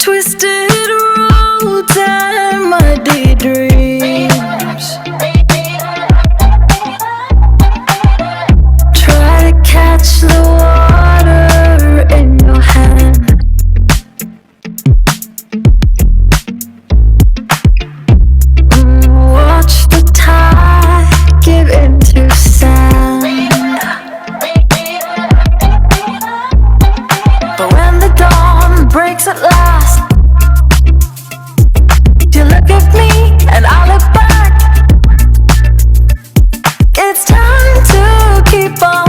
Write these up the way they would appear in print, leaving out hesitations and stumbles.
Twisted roads and muddy dreams. Try to catch the water in your hand. Watch the tide give into sand. But when the dawn breaks at last, you look at me and I look back. It's time to keep on.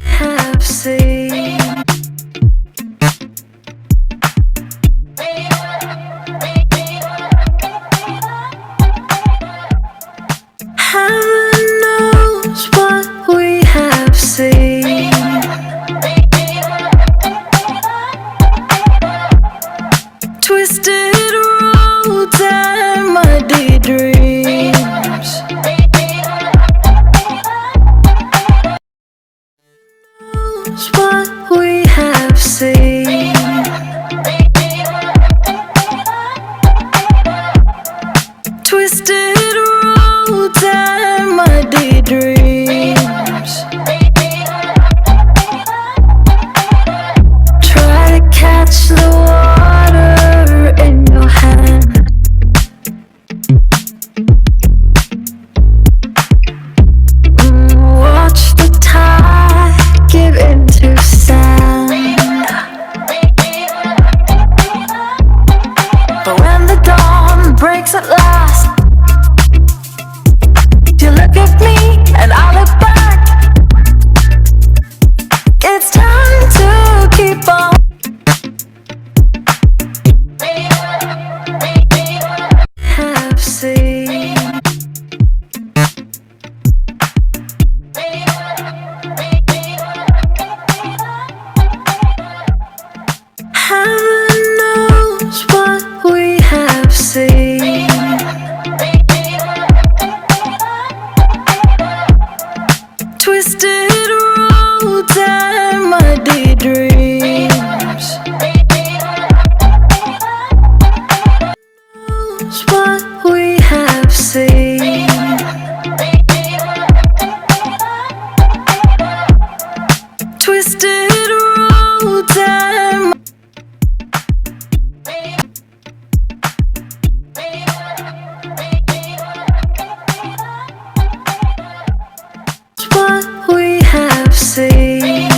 Have seen. Heaven knows what we have seen. Twisted roads and muddy dreams. Knows what we have seen. Twisted roads and muddy dreams. Try to catch the water in your hand. Watch the tide give into sand. But when the dawn breaks at last, you look at me and I look back. It's time to keep on. Have seen. Heaven knows what we have seen. Twisted roads and muddy dreams. Knows what we have seen. Twisted roads and what we have seen.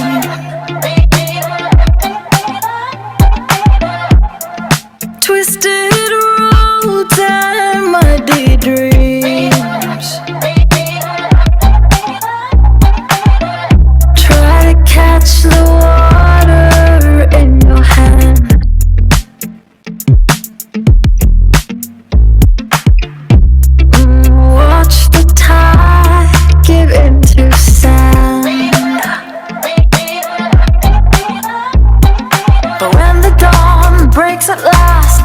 Twisted roads and muddy dreams. Try to catch the water in your hand. Watch the tide give into sand. But when the dawn breaks at last,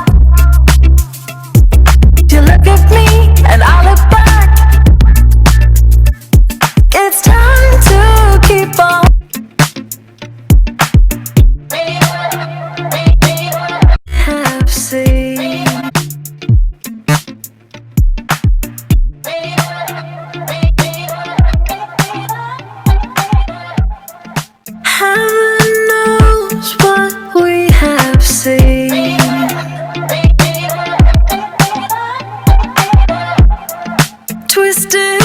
you look at me and I look back. It's time to keep on. Have seen. Heaven knows what we have seen. Twisted